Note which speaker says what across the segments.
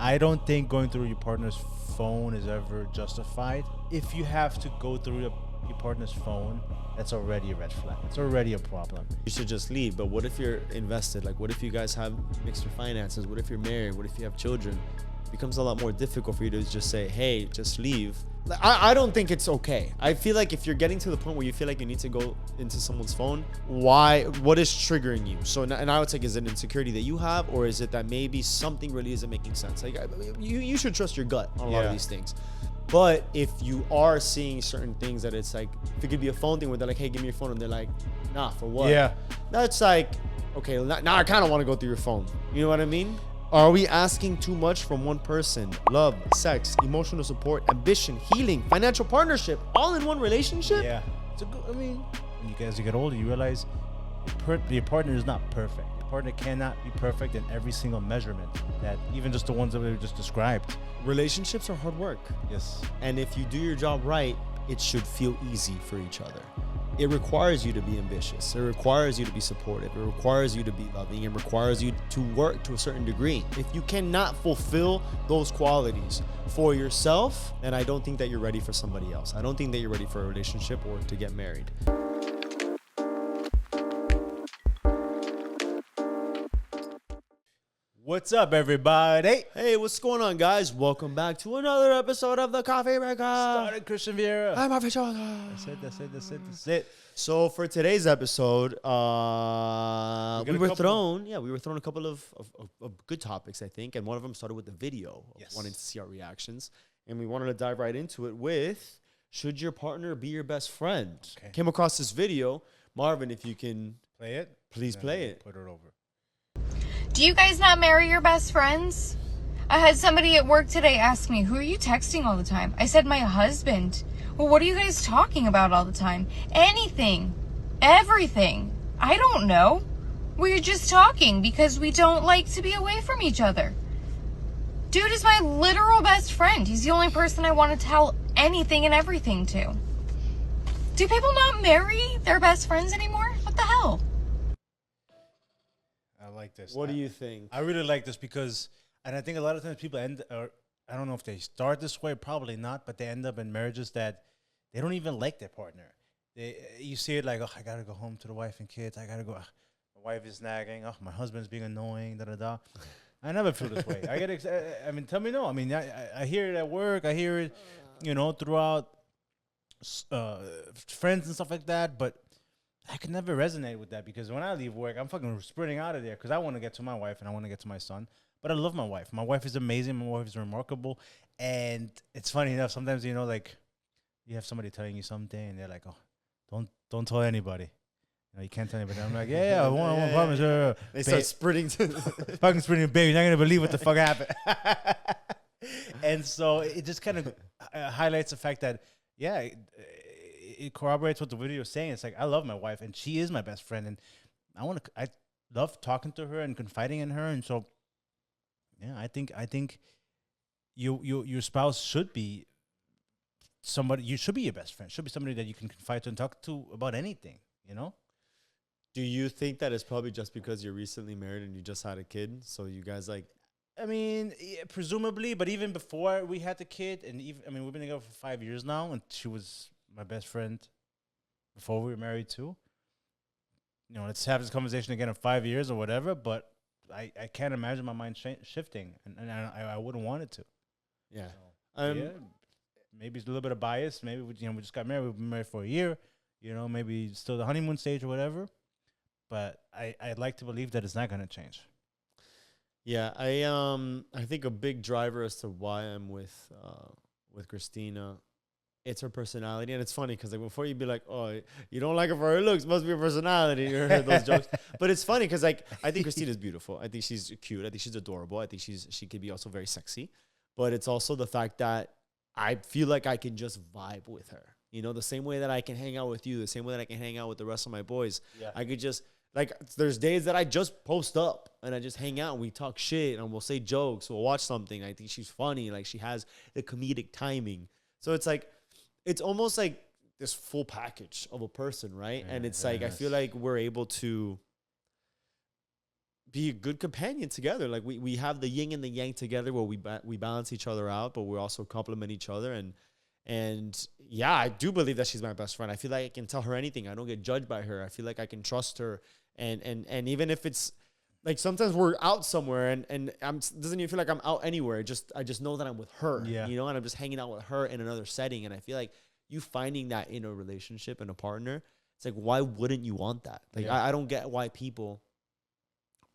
Speaker 1: I don't think going through your partner's phone is ever justified. If you have to go through your partner's phone, that's already a red flag. It's already a problem.
Speaker 2: You should just leave. But what if you're invested? Like, what if you guys have mixed finances? What if you're married? What if you have children? It becomes a lot more difficult for you to just say, hey, just leave. Like, I don't think it's okay. I feel like if you're getting to the point where you feel like you need to go into someone's phone, what is triggering you? So, and I would say, is it an insecurity that you have, or is it that maybe something really isn't making sense? Like, you should trust your gut on a lot of these things. But if you are seeing certain things that it's like, if it could be a phone thing where they're like, hey, give me your phone, and they're like, nah, for what?
Speaker 1: Yeah.
Speaker 2: That's like, okay, now I kind of want to go through your phone. You know what I mean? Are we asking too much from one person? Love, sex, emotional support, ambition, healing, financial partnership, all in one relationship?
Speaker 1: Yeah. When you guys get older, you realize your partner is not perfect. Your partner cannot be perfect in every single measurement, that even just the ones that we just described.
Speaker 2: Relationships are hard work.
Speaker 1: Yes.
Speaker 2: And if you do your job right, it should feel easy for each other. It requires you to be ambitious. It requires you to be supportive. It requires you to be loving. It requires you to work to a certain degree. If you cannot fulfill those qualities for yourself, then I don't think that you're ready for somebody else. I don't think that you're ready for a relationship or to get married.
Speaker 1: What's up, everybody?
Speaker 2: Hey, what's going on, guys? Welcome back to another episode of the Coffee Breakup.
Speaker 1: Started Christian Vieira.
Speaker 2: I'm Marvin.
Speaker 1: That's it.
Speaker 2: So for today's episode, we were thrown a couple of good topics, I think, and one of them started with the video, wanting to see our reactions, and we wanted to dive right into it with, should your partner be your best friend? Okay. Came across this video. Marvin, if you can
Speaker 1: play it,
Speaker 2: please play it.
Speaker 1: Put it over.
Speaker 3: Do you guys not marry your best friends? I had somebody at work today ask me, who are you texting all the time? I said, my husband. Well, what are you guys talking about all the time? Anything. Everything. I don't know. We're just talking because we don't like to be away from each other. Dude is my literal best friend. He's the only person I want to tell anything and everything to. Do people not marry their best friends anymore? What the hell?
Speaker 1: I like this.
Speaker 2: What do you think?
Speaker 1: I really like this because, and I think a lot of times people I don't know if they start this way, probably not, but they end up in marriages that they don't even like their partner. You see it like, oh, I got to go home to the wife and kids. I got to go. My wife is nagging. Oh, my husband's being annoying, da-da-da. I never feel this way. Tell me no. I hear it at work. I hear it, throughout friends and stuff like that, but I could never resonate with that because when I leave work, I'm fucking sprinting out of there because I want to get to my wife and I want to get to my son. But I love my wife. My wife is amazing. My wife is remarkable. And it's funny enough, sometimes, like, you have somebody telling you something and they're like, oh, don't tell anybody. You can't tell anybody. I'm like, yeah, I won't promise.
Speaker 2: They start sprinting
Speaker 1: fucking sprinting, baby. You're not going to believe what the fuck happened. And so it just kind of highlights the fact that, it corroborates what the video is saying. It's like, I love my wife and she is my best friend. And I love talking to her and confiding in her. And so, yeah, I think your spouse should be somebody. You should be your best friend. Should be somebody that you can confide to and talk to about anything.
Speaker 2: Do you think that it's probably just because you're recently married and you just had a kid, so you guys like?
Speaker 1: Presumably, but even before we had the kid, and we've been together for 5 years now, and she was my best friend before we were married too. Let's have this conversation again in 5 years or whatever. But I can't imagine my mind shifting, and I wouldn't want it to.
Speaker 2: Yeah.
Speaker 1: Maybe it's a little bit of bias. Maybe we just got married. We've been married for a year. Maybe still the honeymoon stage or whatever. But I'd like to believe that it's not going to change.
Speaker 2: Yeah, I think a big driver as to why I'm with Christina, it's her personality. And it's funny because before you'd be like, oh, you don't like her for her looks, must be her personality. You heard those jokes. But it's funny because I think Christina's beautiful. I think she's cute. I think she's adorable. I think she could be also very sexy. But it's also the fact that I feel like I can just vibe with her. The same way that I can hang out with you, the same way that I can hang out with the rest of my boys. Yeah. I could just, there's days that I just post up and I just hang out and we talk shit and we'll say jokes. We'll watch something. I think she's funny. She has the comedic timing. So it's it's almost like this full package of a person, right? Yeah, and it's I feel like we're able to be a good companion together. Like we have the yin and the yang together where we balance each other out, but we also complement each other. And yeah, I do believe that she's my best friend. I feel like I can tell her anything. I don't get judged by her. I feel like I can trust her. And even if it's like sometimes we're out somewhere and doesn't even feel like I'm out anywhere. I just know that I'm with her, you know, and I'm just hanging out with her in another setting. And I feel like you finding that in a relationship and a partner, it's like, why wouldn't you want that? Like, I don't get why people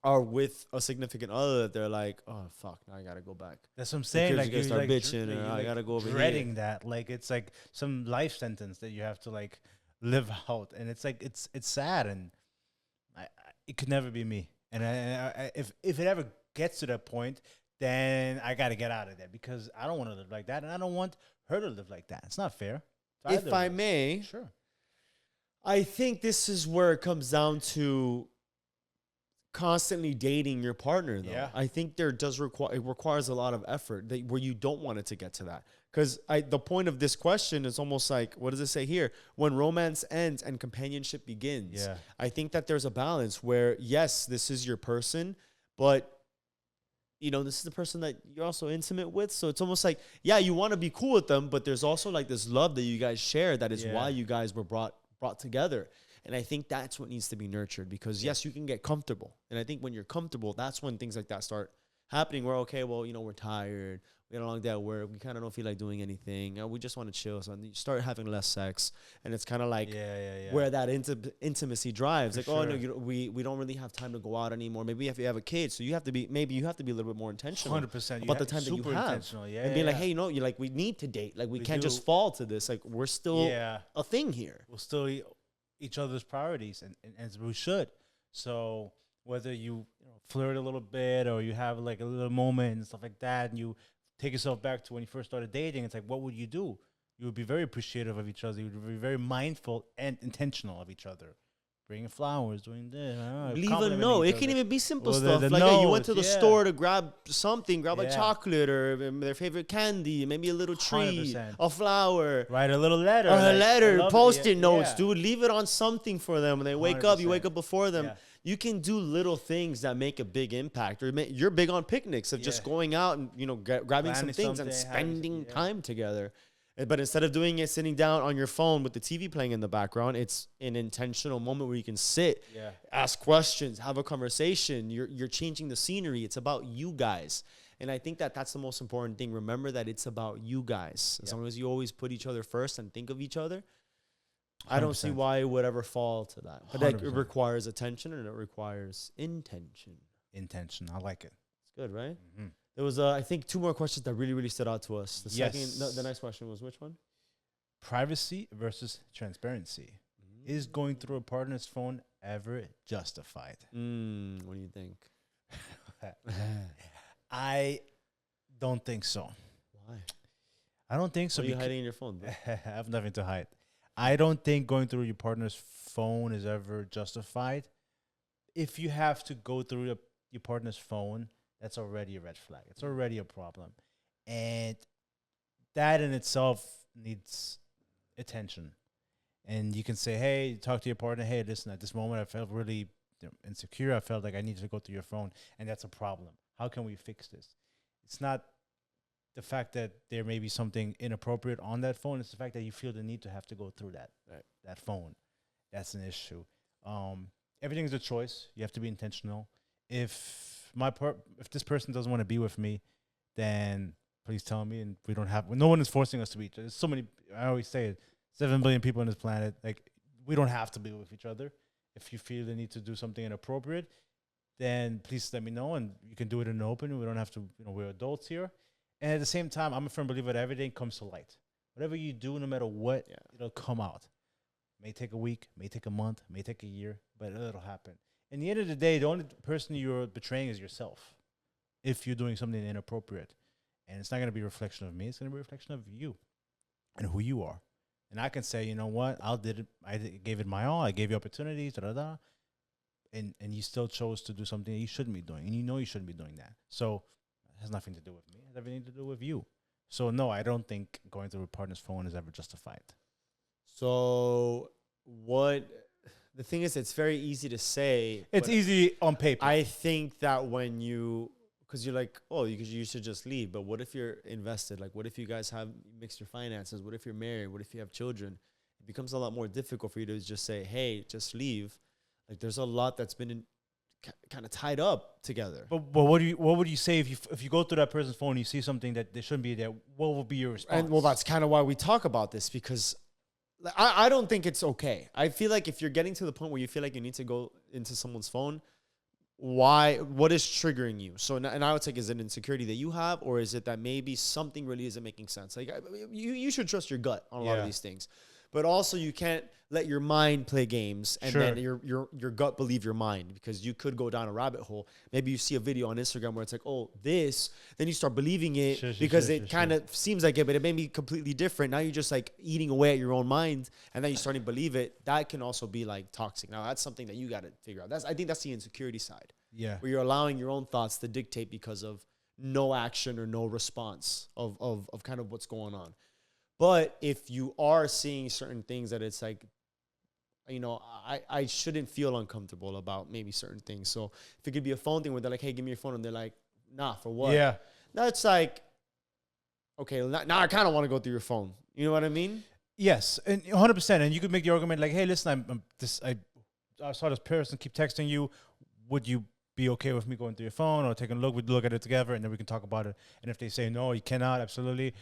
Speaker 2: are with a significant other that they're like, oh fuck, now I gotta go back.
Speaker 1: That's what I'm saying. Like
Speaker 2: you start bitching, or I gotta go over
Speaker 1: dreading
Speaker 2: here.
Speaker 1: that. Like it's like some life sentence that you have to like live out, and it's like it's sad, and it could never be me. And if it ever gets to that point, then I gotta get out of there because I don't want to live like that, and I don't want her to live like that. It's not fair.
Speaker 2: If I may,
Speaker 1: sure.
Speaker 2: I think this is where it comes down to constantly dating your partner, though. I think it requires a lot of effort where you don't want it to get to that. Because the point of this question is almost like, what does it say here? When romance ends and companionship begins.
Speaker 1: Yeah.
Speaker 2: I think that there's a balance where, yes, this is your person, but you know, this is the person that you're also intimate with. So it's almost like, yeah, you want to be cool with them, but there's also like this love that you guys share that is why you guys were brought together. And I think that's what needs to be nurtured because, yes, you can get comfortable. And I think when you're comfortable, that's when things like that start happening where, okay, well, you know, we're tired. We had a long day at work. We kind of don't feel like doing anything. We just want to chill. So you start having less sex. And it's kind of like where that intimacy drives. For like, oh, no, we don't really have time to go out anymore. Maybe if you have a kid. So you have to be a little bit more intentional
Speaker 1: 100%.
Speaker 2: about the time that you have. And being like, hey, you know, you're like, we need to date. Like, we can't just fall to this. Like, we're still a thing here.
Speaker 1: We'll still each other's priorities, and as we should. So whether you flirt a little bit or you have like a little moment and stuff like that, and you take yourself back to when you first started dating, it's like, what would you do? You would be very appreciative of each other. You would be very mindful and intentional of each other. Bringing flowers, doing this.
Speaker 2: Leave a note. It can even be simple stuff. Like, hey, you went to the store to grab something, grab a chocolate or their favorite candy, maybe a little tree,
Speaker 1: 100%.
Speaker 2: a flower.
Speaker 1: Write a little letter.
Speaker 2: Or a letter, post-it notes, dude. Leave it on something for them. When they wake up, you wake up before them. Yeah. You can do little things that make a big impact. Or you're big on picnics of just going out and, you know, grabbing some things and spending time together. But instead of doing it sitting down on your phone with the TV playing in the background, it's an intentional moment where you can sit, ask questions, have a conversation. You're changing the scenery. It's about you guys. And I think that that's the most important thing. Remember that it's about you guys. As long as you always put each other first and think of each other, 100%. I don't see why it would ever fall to that. But like, it requires attention and it requires intention.
Speaker 1: Intention. I like it.
Speaker 2: It's good, right? Mm-hmm. There was, I think, 2 more questions that really, really stood out to us. The next question was which one?
Speaker 1: Privacy versus transparency. Is going through a partner's phone ever justified?
Speaker 2: What do you think?
Speaker 1: I don't think so.
Speaker 2: Why?
Speaker 1: I don't think so.
Speaker 2: What are you hiding in your phone?
Speaker 1: I have nothing to hide. I don't think going through your partner's phone is ever justified. If you have to go through your partner's phone, that's already a red flag. It's already a problem. And that in itself needs attention. And you can say, hey, talk to your partner. Hey, listen, at this moment, I felt really insecure. I felt like I needed to go through your phone. And that's a problem. How can we fix this? It's not the fact that there may be something inappropriate on that phone. It's the fact that you feel the need to have to go through that phone. That's an issue. Everything is a choice. You have to be intentional. If this person doesn't want to be with me, then please tell me. And no one is forcing us to be each other. There's so many, I always say it, 7 billion people on this planet. Like, we don't have to be with each other. If you feel the need to do something inappropriate, then please let me know, and you can do it in the open. We don't have to, we're adults here. And at the same time, I'm a firm believer that everything comes to light. Whatever you do, no matter what, it'll come out. May take a week, may take a month, may take a year, but it'll happen. In the end of the day, the only person you're betraying is yourself if you're doing something inappropriate. And it's not going to be a reflection of me. It's going to be a reflection of you and who you are. And I can say, you know what? I gave it my all. I gave you opportunities, and you still chose to do something that you shouldn't be doing. And you know you shouldn't be doing that. So it has nothing to do with me. It has everything to do with you. So, no, I don't think going through a partner's phone is ever justified.
Speaker 2: So the thing is, it's very easy to say.
Speaker 1: It's easy on paper.
Speaker 2: I think that when because you're like, oh, you should just leave. But what if you're invested? Like, what if you guys have mixed your finances? What if you're married? What if you have children? It becomes a lot more difficult for you to just say, hey, just leave. Like, there's a lot that's been kind of tied up together.
Speaker 1: But what would you say if you go through that person's phone and you see something that they shouldn't be there? What would be your response?
Speaker 2: And well, that's kind of why we talk about this, because I don't think it's okay. I feel like if you're getting to the point where you feel like you need to go into someone's phone, what is triggering you? So, and I would say, is it insecurity that you have, or is it that maybe something really isn't making sense? Like, you should trust your gut on a lot of these things, but also you can't let your mind play games and then your gut believe your mind, because you could go down a rabbit hole. Maybe you see a video on Instagram where it's like, oh, this, then you start believing it because it kind of seems like it, but it may be completely different. Now you're just like eating away at your own mind, and then you starting to believe it. That can also be like toxic. Now that's something that you got to figure out. I think that's the insecurity side.
Speaker 1: Yeah.
Speaker 2: Where you're allowing your own thoughts to dictate because of no action or no response of kind of what's going on. But if you are seeing certain things that it's like, you know, I shouldn't feel uncomfortable about maybe certain things. So if it could be a phone thing where they're like, hey, give me your phone. And they're like, nah, for what? Yeah. Now it's like, okay, now I kind of want to go through your phone. You know what I mean?
Speaker 1: Yes, and 100%. And you could make the argument like, hey, listen, I saw this person keep texting you. Would you be okay with me going through your phone or taking a look? We'd look at it together and then we can talk about it. And if they say, no, you cannot, absolutely.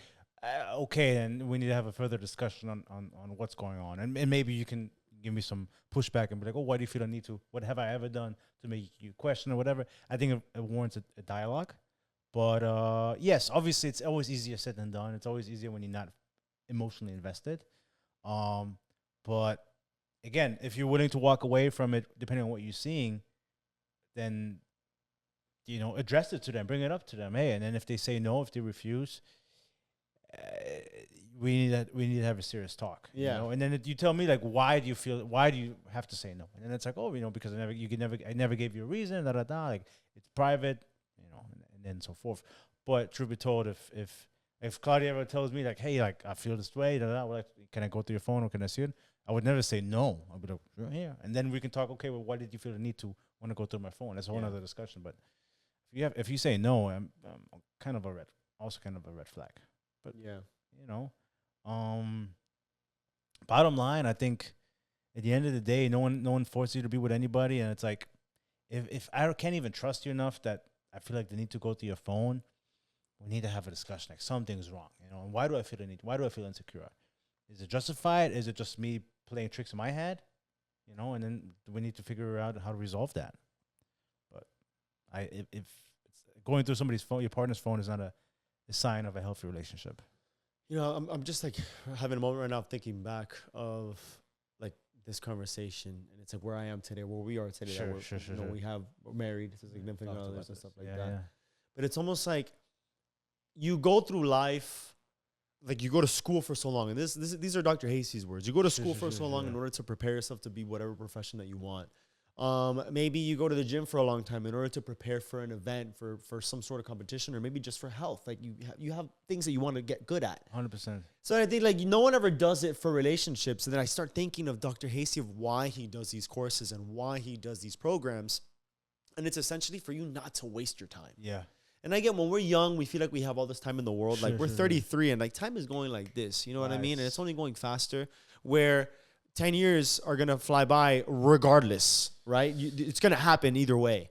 Speaker 1: Okay, then we need to have a further discussion on what's going on. And maybe you can give me some pushback and be like, oh, why do you feel the need to? What have I ever done to make you question or whatever? I think it warrants a dialogue. But yes, obviously it's always easier said than done. It's always easier when you're not emotionally invested. But again, if you're willing to walk away from it, depending on what you're seeing, then, you know, address it to them, bring it up to them. Hey, and then if they say no, if they refuse, we need to have a serious talk.
Speaker 2: Yeah.
Speaker 1: You know? And then you tell me, like, why do you have to say no? And then it's like, oh, you know, because I never gave you a reason, like it's private, you know, and then so forth. But truth be told, if Claudia ever tells me like, hey, like I feel this way, like, can I go through your phone or can I see it? I would never say no. I'll be like, yeah. And then we can talk, okay, well, why did you feel the need to want to go through my phone? That's a whole other discussion. But if you say no, I'm kind of a red flag. But
Speaker 2: yeah,
Speaker 1: you know, bottom line, I think at the end of the day, no one forces you to be with anybody, and it's like, if I can't even trust you enough that I feel like the need to go through your phone, we need to have a discussion. Like something's wrong, you know. And why do I feel the need? Why do I feel insecure? Is it justified? Is it just me playing tricks in my head? You know, and then we need to figure out how to resolve that. But if it's going through somebody's phone, your partner's phone, is not a sign of a healthy relationship.
Speaker 2: You know, I'm just like having a moment right now thinking back of like this conversation, and it's like where I am today, where we are today. We're married to significant others and stuff like that. Yeah. But it's almost like you go through life, like you go to school for so long, and these are Dr. Hasey's words. You go to school for so long in order to prepare yourself to be whatever profession that you want. Maybe you go to the gym for a long time in order to prepare for an event, for some sort of competition, or maybe just for health. Like you have things that you want to get good at.
Speaker 1: 100%.
Speaker 2: So I think like no one ever does it for relationships. And then I start thinking of Dr. Hasey, of why he does these courses and why he does these programs. And it's essentially for you not to waste your time.
Speaker 1: Yeah.
Speaker 2: And again, when we're young, we feel like we have all this time in the world. Like we're 33 and like time is going like this, you know what I mean? And it's only going faster, where 10 years are going to fly by regardless, right? It's going to happen either way.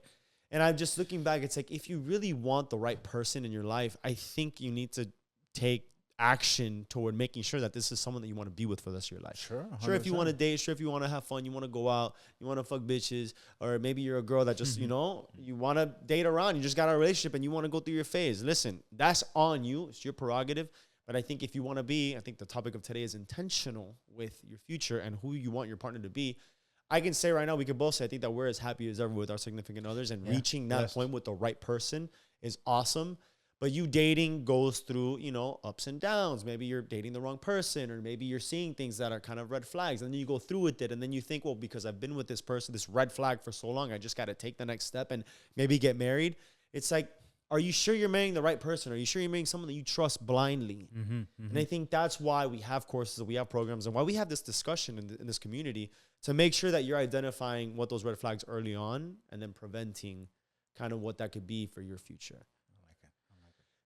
Speaker 2: And I'm just looking back, it's like, if you really want the right person in your life, I think you need to take action toward making sure that this is someone that you want to be with for the rest of your life.
Speaker 1: Sure. 100%.
Speaker 2: Sure, if you want to date, sure, if you want to have fun, you want to go out, you want to fuck bitches, or maybe you're a girl that just, you know, you want to date around, you just got a relationship and you want to go through your phase. Listen, that's on you. It's your prerogative. But I think if you want to be, I think the topic of today is intentional with your future and who you want your partner to be. I can say right now, we can both say, I think that we're as happy as ever with our significant others, and reaching that point with the right person is awesome. But you dating goes through, you know, ups and downs. Maybe you're dating the wrong person, or maybe you're seeing things that are kind of red flags, and then you go through with it. And then you think, well, because I've been with this person, this red flag for so long, I just got to take the next step and maybe get married. It's like, are you sure you're marrying the right person? Are you sure you're marrying someone that you trust blindly? And I think that's why we have courses, we have programs, and why we have this discussion in this community to make sure that you're identifying what those red flags early on and then preventing kind of what that could be for your future.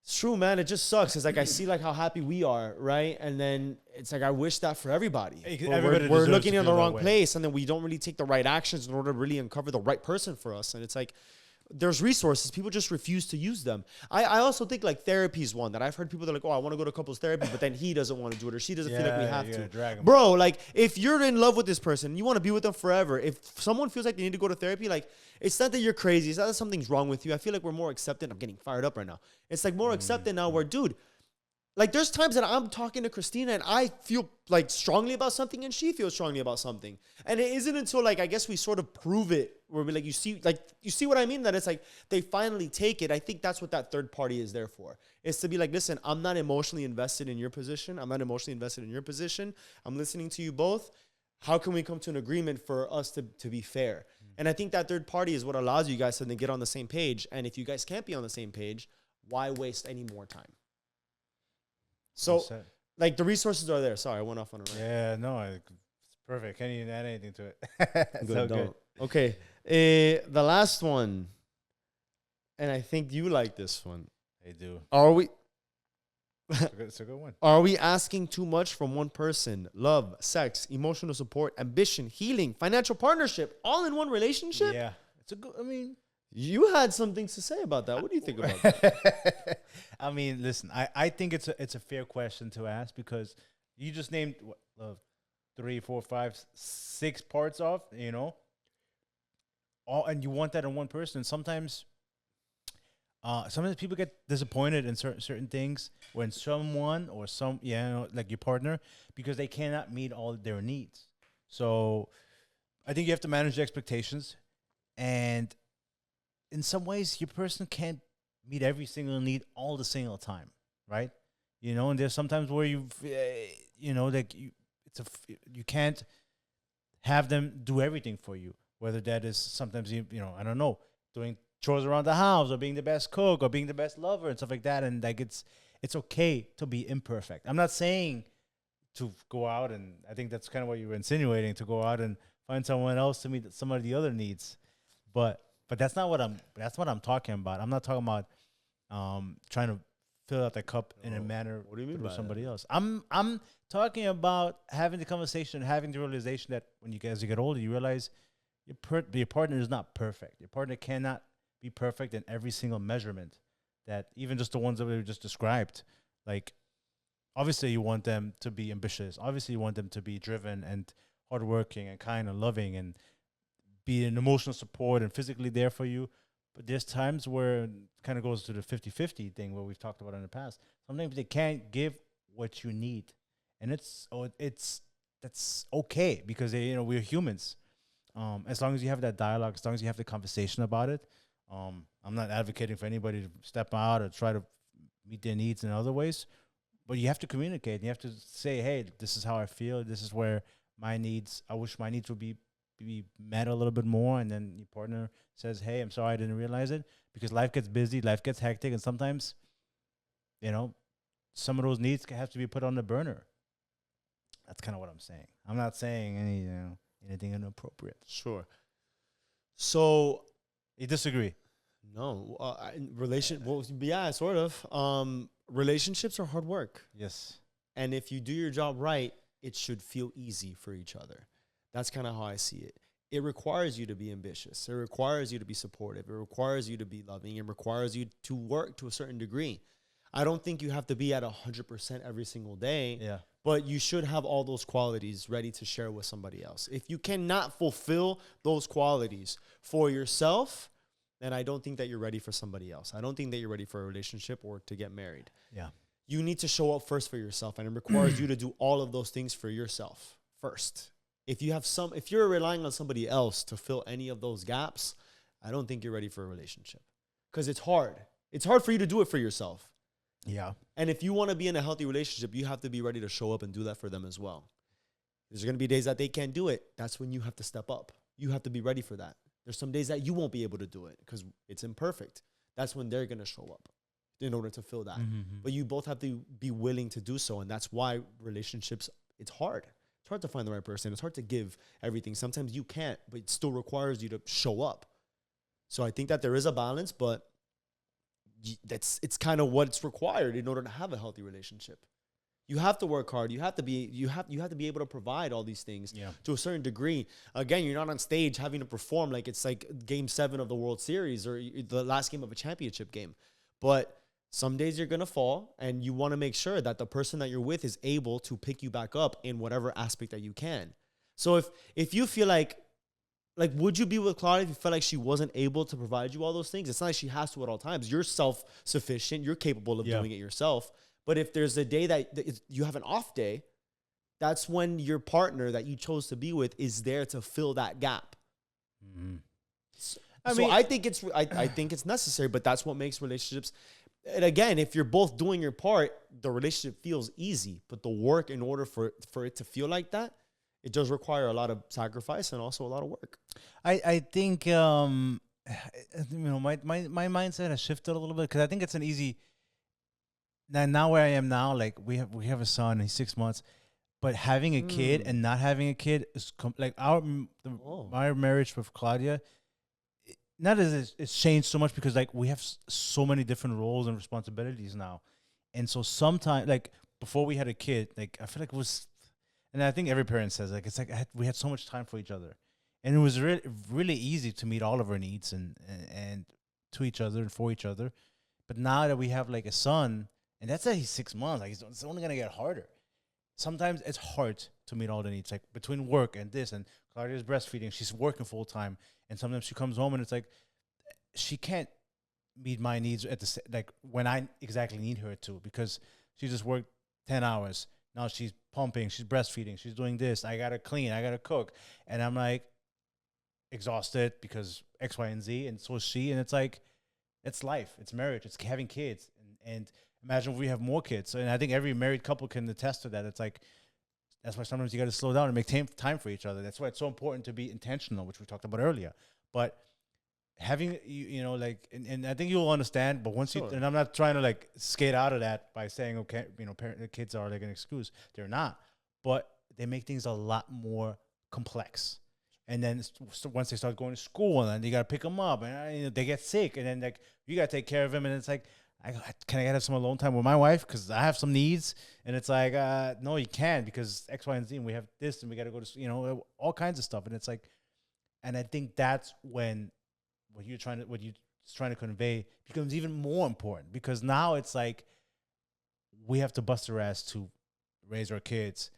Speaker 2: It's true, man. It just sucks. It's like I see like how happy we are, right? And then it's like I wish that for everybody. We're looking in the wrong place, and then we don't really take the right actions in order to really uncover the right person for us. And it's like there's resources. People just refuse to use them. I also think like therapy is one that I've heard people that are like, oh, I want to go to couples therapy, but then he doesn't want to do it or she doesn't feel like we have to. Bro, like if you're in love with this person, you want to be with them forever. If someone feels like they need to go to therapy, like it's not that you're crazy. It's not that something's wrong with you. I feel like we're more accepted. I'm getting fired up right now. It's like more accepted now where, dude, like there's times that I'm talking to Christina and I feel like strongly about something and she feels strongly about something. And it isn't until like, I guess we sort of prove it where we like, you see what I mean? That it's like, they finally take it. I think that's what that third party is there for. Is to be like, listen, I'm not emotionally invested in your position. I'm not emotionally invested in your position. I'm listening to you both. How can we come to an agreement for us to be fair? And I think that third party is what allows you guys to then get on the same page. And if you guys can't be on the same page, why waste any more time? So, like, the resources are there. Sorry, I went off on a rant.
Speaker 1: Yeah, no, it's perfect. Can't even add anything to it. Good.
Speaker 2: Okay, the last one, and I think you like this one.
Speaker 1: I do.
Speaker 2: Are we?
Speaker 1: It's a good one.
Speaker 2: Are we asking too much from one person? Love, sex, emotional support, ambition, healing, financial partnership, all in one relationship?
Speaker 1: Yeah, it's a good. I mean,
Speaker 2: you had some things to say about that. What do you think about that?
Speaker 1: I mean, listen, I think it's a fair question to ask because you just named 3, 4, 5, 6 parts of, you know, all, and you want that in one person. Sometimes people get disappointed in certain things when someone or like your partner, because they cannot meet all their needs. So I think you have to manage the expectations, and in some ways, your person can't meet every single need all the single time, right? You know, and there's sometimes where you can't have them do everything for you. Whether that is sometimes I don't know, doing chores around the house or being the best cook or being the best lover and stuff like that. And like it's okay to be imperfect. I'm not saying to go out, and I think that's kind of what you were insinuating, to go out and find someone else to meet some of the other needs, but that's not what I'm talking about. I'm not talking about trying to fill out the cup in a manner with somebody else. I'm talking about having the conversation, having the realization that when you get older, you realize your partner is not perfect. Your partner cannot be perfect in every single measurement. That even just the ones that we just described, like obviously you want them to be ambitious. Obviously you want them to be driven and hardworking and kind and loving and be an emotional support and physically there for you. But there's times where it kind of goes to the 50-50 thing where we've talked about in the past. Sometimes they can't give what you need. And that's okay because we're humans. As long as you have that dialogue, as long as you have the conversation about it. I'm not advocating for anybody to step out or try to meet their needs in other ways, but you have to communicate. You have to say, hey, this is how I feel. This is where I wish my needs would be met a little bit more. And then your partner says, hey, I'm sorry I didn't realize it, because life gets busy, life gets hectic, and sometimes, some of those needs have to be put on the burner. That's kind of what I'm saying. I'm not saying anything inappropriate.
Speaker 2: Sure. So
Speaker 1: you disagree?
Speaker 2: No. Yeah, sort of. Relationships are hard work.
Speaker 1: Yes.
Speaker 2: And if you do your job right, it should feel easy for each other. That's kind of how I see it. It requires you to be ambitious. It requires you to be supportive. It requires you to be loving. It requires you to work to a certain degree. I don't think you have to be at 100% every single day.
Speaker 1: Yeah.
Speaker 2: But you should have all those qualities ready to share with somebody else. If you cannot fulfill those qualities for yourself, then I don't think that you're ready for somebody else. I don't think that you're ready for a relationship or to get married.
Speaker 1: Yeah.
Speaker 2: You need to show up first for yourself, and it requires you to do all of those things for yourself first. If you're relying on somebody else to fill any of those gaps, I don't think you're ready for a relationship, because it's hard. It's hard for you to do it for yourself.
Speaker 1: Yeah.
Speaker 2: And if you want to be in a healthy relationship, you have to be ready to show up and do that for them as well. There's going to be days that they can't do it. That's when you have to step up. You have to be ready for that. There's some days that you won't be able to do it because it's imperfect. that's when they're going to show up in order to fill that.
Speaker 1: Mm-hmm.
Speaker 2: But you both have to be willing to do so. And that's why relationships, it's hard. It's hard to find the right person. It's hard to give everything. Sometimes you can't, but it still requires you to show up. So I think that there is a balance, but it's kind of what's required in order to have a healthy relationship. You have to work hard. You have to be able to provide all these things to a certain degree. Again, you're not on stage having to perform like it's like Game 7 of the World Series or the last game of a championship game. But some days you're going to fall, and you want to make sure that the person that you're with is able to pick you back up in whatever aspect that you can. So if you feel like, would you be with Claudia if you felt like she wasn't able to provide you all those things? It's not like she has to at all times. You're self-sufficient. You're capable of doing it yourself. But if there's a day that you have an off day, that's when your partner that you chose to be with is there to fill that gap.
Speaker 1: Mm-hmm.
Speaker 2: I think it's necessary, but that's what makes relationships. And again, if you're both doing your part, the relationship feels easy. But the work, in order for it to feel like that, it does require a lot of sacrifice and also a lot of work.
Speaker 1: I think my mindset has shifted a little bit, because I think it's an easy. Now where I am now, like we have a son, he's 6 months, but having a kid and not having a kid is like my marriage with Claudia. Not as it's changed so much, because like we have so many different roles and responsibilities now, and so sometimes, like before we had a kid, like I feel like it was, and I think every parent says, like, it's like we had so much time for each other, and it was really really easy to meet all of our needs and to each other and for each other. But now that we have like a son, and that's that he's 6 months, like it's only gonna get harder. Sometimes it's hard to meet all the needs, like between work and this, and Claudia's breastfeeding, she's working full time. And sometimes she comes home and it's like she can't meet my needs at like when I exactly need her to, because she just worked 10 hours. Now she's pumping, she's breastfeeding, she's doing this. I gotta clean, I gotta cook, and I'm like exhausted because X, Y, and Z, and so is she. And it's like it's life, it's marriage, it's having kids, and imagine if we have more kids. And I think every married couple can attest to that. It's like that's why sometimes you got to slow down and make time for each other. That's why it's so important to be intentional, which we talked about earlier. But having, like, and I think you'll understand, but once and I'm not trying to like skate out of that by saying, okay, kids are like an excuse. They're not, but they make things a lot more complex. And then once they start going to school, and then you got to pick them up, and they get sick, and then like you got to take care of them. And it's like, can I have some alone time with my wife? Because I have some needs. And it's like, no, you can't, because X, Y, and Z, and we have this, and we got to go to, all kinds of stuff. And it's like, and I think that's when what you're trying to convey becomes even more important, because now it's like we have to bust our ass to raise our kids,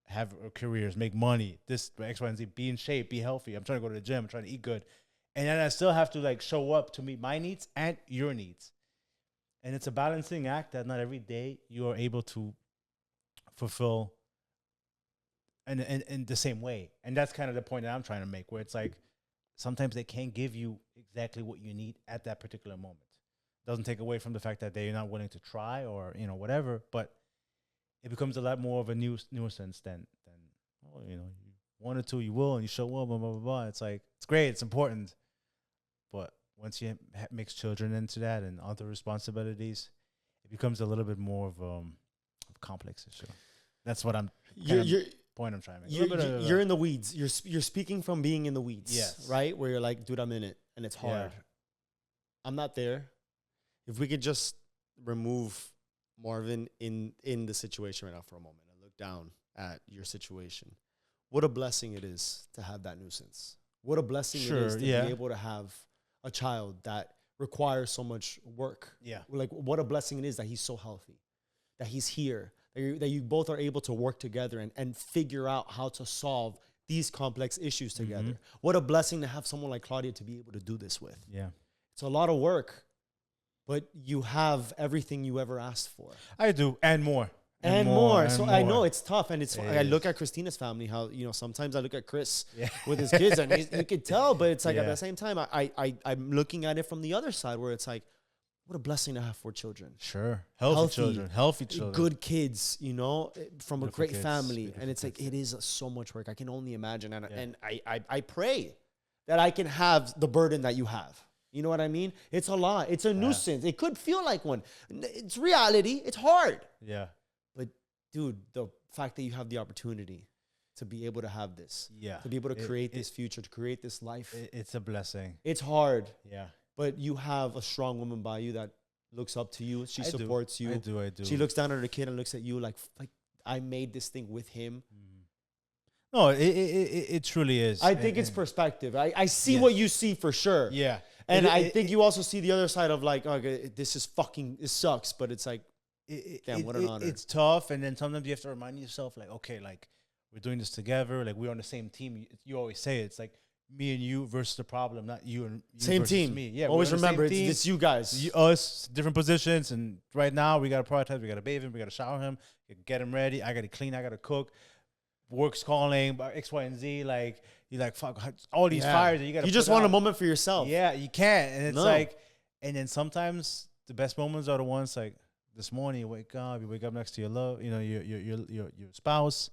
Speaker 1: have our careers, make money, this X, Y, and Z, be in shape, be healthy. I'm trying to go to the gym, I'm trying to eat good. And then I still have to like show up to meet my needs and your needs. And it's a balancing act that not every day you are able to fulfill in the same way. And that's kind of the point that I'm trying to make, where it's like sometimes they can't give you exactly what you need at that particular moment. Doesn't take away from the fact that they're not willing to try or, whatever, but it becomes a lot more of a nuisance than you wanted to, you will, and you show up, blah, blah, blah, blah. It's like, it's great, it's important. But once you mix children into that and other responsibilities, it becomes a little bit more of a complex issue. That's what point I'm trying to make.
Speaker 2: You're in the weeds. You're speaking from being in the weeds,
Speaker 1: yes,
Speaker 2: right? Where you're like, dude, I'm in it, and it's hard.
Speaker 1: Yeah.
Speaker 2: I'm not there. If we could just remove Marvin in the situation right now for a moment and look down at your situation, what a blessing it is to have that nuisance. What a blessing it is to be able to have a child that requires so much work.
Speaker 1: Yeah.
Speaker 2: Like, what a blessing it is that he's so healthy, that he's here, that you both are able to work together and figure out how to solve these complex issues together. Mm-hmm. What a blessing to have someone like Claudia to be able to do this with.
Speaker 1: Yeah.
Speaker 2: It's a lot of work, but you have everything you ever asked for.
Speaker 1: I do, and more.
Speaker 2: And more. So I know it's tough, and I look at Christina's family, how, sometimes I look at Chris with his kids, and you can tell, but it's like at the same time, I'm looking at it from the other side, where it's like, what a blessing to have 4 children.
Speaker 1: Sure. Healthy children.
Speaker 2: Good kids, from a great family.
Speaker 1: Beautiful
Speaker 2: and it's
Speaker 1: kids.
Speaker 2: like, it is so much work. I can only imagine. And I pray that I can have the burden that you have. You know what I mean? It's a lot. It's a nuisance. It could feel like one. It's reality. It's hard.
Speaker 1: Yeah.
Speaker 2: But dude, the fact that you have the opportunity to be able to have this, to be able to create this future, to create this life,
Speaker 1: it's a blessing.
Speaker 2: It's hard.
Speaker 1: Yeah.
Speaker 2: But you have a strong woman by you that looks up to you. She supports you.
Speaker 1: I do.
Speaker 2: She looks down at her kid and looks at you like I made this thing with him.
Speaker 1: No, it truly is.
Speaker 2: I think it's perspective. I see what you see for sure.
Speaker 1: Yeah.
Speaker 2: And I think you also see the other side of like, okay, this sucks, but it's like, damn, what an honor.
Speaker 1: It's tough. And then sometimes you have to remind yourself, like, okay, like, we're doing this together. Like, we're on the same team. You always say it's like me and you versus the problem, not you and you
Speaker 2: same
Speaker 1: versus
Speaker 2: team.
Speaker 1: me. Yeah,
Speaker 2: always remember, it's you guys.
Speaker 1: Us, different positions. And right now, we got to prioritize. We got to bathe him. We got to shower him. Get him ready. I got to clean. I got to cook. Work's calling, X, Y, and Z. Like, you're like, fuck, all these fires that you got to
Speaker 2: You just want a moment for yourself.
Speaker 1: Yeah, you can't. And it's like, and then sometimes the best moments are the ones like this morning, you wake up next to your love, you know, your spouse,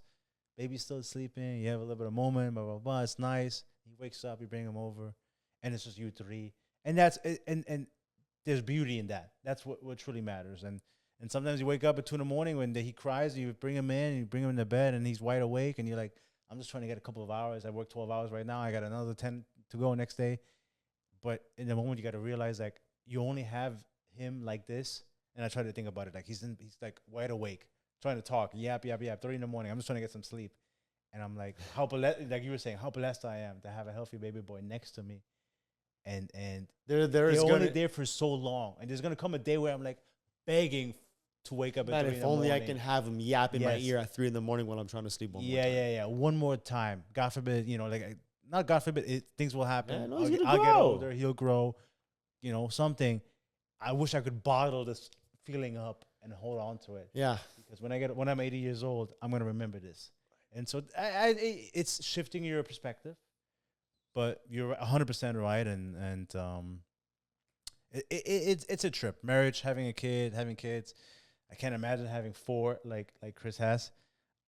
Speaker 1: baby's still sleeping, you have a little bit of moment, blah, blah, blah. It's nice. He wakes up, you bring him over, and it's just you three. And that's, and there's beauty in that. That's what truly matters. And sometimes you wake up at 2 a.m. when he cries, and you bring him in, and you bring him into bed, and he's wide awake, and you're like, I'm just trying to get a couple of hours. I work 12 hours right now. I got another 10 to go next day. But in the moment, you got to realize, like, you only have him like this. And I try to think about it. Like, he's like, wide awake, trying to talk. Yap, 3 a.m. I'm just trying to get some sleep. And I'm like, how blessed, like you were saying, how blessed I am to have a healthy baby boy next to me. And they're only there for so long. And there's going to come a day where I'm, like, begging to wake up at 3
Speaker 2: if only I can have him yap in my ear at 3 a.m. while I'm trying to sleep one more time.
Speaker 1: Yeah. One more time. God forbid, you know, like, not God forbid, things will happen.
Speaker 2: Yeah, no,
Speaker 1: I'll get older. He'll grow, you know, something. I wish I could bottle this feeling up and hold on to it.
Speaker 2: Yeah.
Speaker 1: Because when I'm 80 years old, I'm going to remember this. And so it's shifting your perspective, but you're 100% right. And it's a trip. Marriage, having kids. I can't imagine having 4 like Chris has.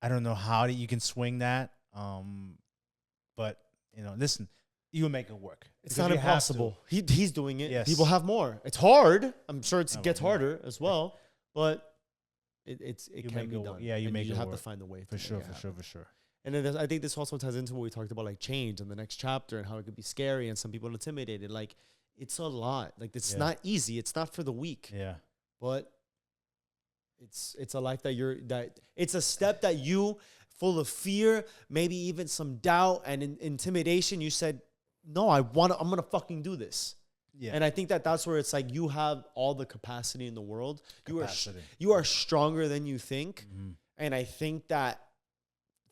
Speaker 1: I don't know how you can swing that. But you know, listen, you will make it work.
Speaker 2: It's not impossible. He's doing it.
Speaker 1: Yes.
Speaker 2: People have more. It's hard. I'm sure it gets harder as well, but it can be done.
Speaker 1: Yeah, you
Speaker 2: have to find the way.
Speaker 1: For sure.
Speaker 2: And then I think this also ties into what we talked about, like change in the next chapter and how it could be scary and some people intimidated. Like, it's a lot. Like, it's not easy. It's not for the weak.
Speaker 1: Yeah.
Speaker 2: But it's a life that it's a step that you, full of fear, maybe even some doubt and intimidation, you said, no, I'm going to fucking do this. Yeah. And I think that's where it's like you have all the capacity in the world. You are stronger than you think. Mm-hmm. And I think that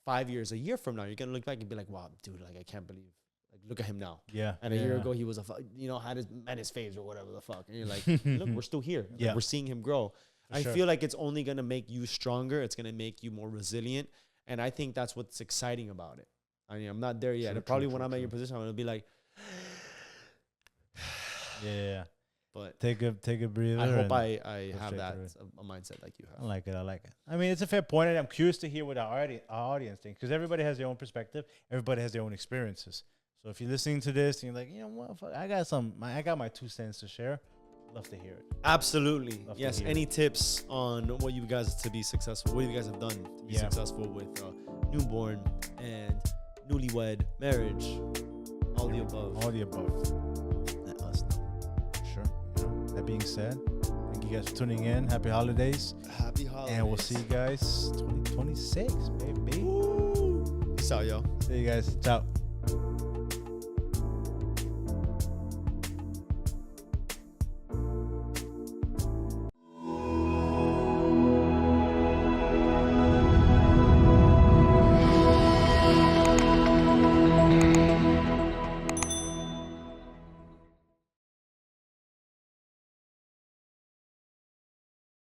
Speaker 2: 5 years, a year from now, you're going to look back and be like, wow, dude, like, I can't believe, like, look at him now.
Speaker 1: Yeah.
Speaker 2: And a year ago, he was had his phase or whatever the fuck. And you're like, look, we're still here.
Speaker 1: Yeah.
Speaker 2: Like, we're seeing him grow. I feel like it's only going to make you stronger. It's going to make you more resilient. And I think that's what's exciting about it. I mean, I'm not there yet. When I'm at your position, I'm going to be like,
Speaker 1: yeah.
Speaker 2: But
Speaker 1: take a breather.
Speaker 2: I hope I have that a mindset like you have.
Speaker 1: I like it. I mean, it's a fair point, and I'm curious to hear what our audience thinks, because everybody has their own perspective. Everybody has their own experiences. So if you're listening to this and you're like, you know what, I got my 2 cents to share. Love to hear it.
Speaker 2: Absolutely. Yes. Any tips on what you guys to be successful? What you guys have done to be successful with newborn and newlywed marriage? All the above.
Speaker 1: Let us know. Sure. You know, that being said, thank you guys for tuning in. Happy holidays.
Speaker 2: Happy holidays.
Speaker 1: And we'll see you guys 2026, baby.
Speaker 2: Woo. Peace out, yo.
Speaker 1: See you guys. Ciao.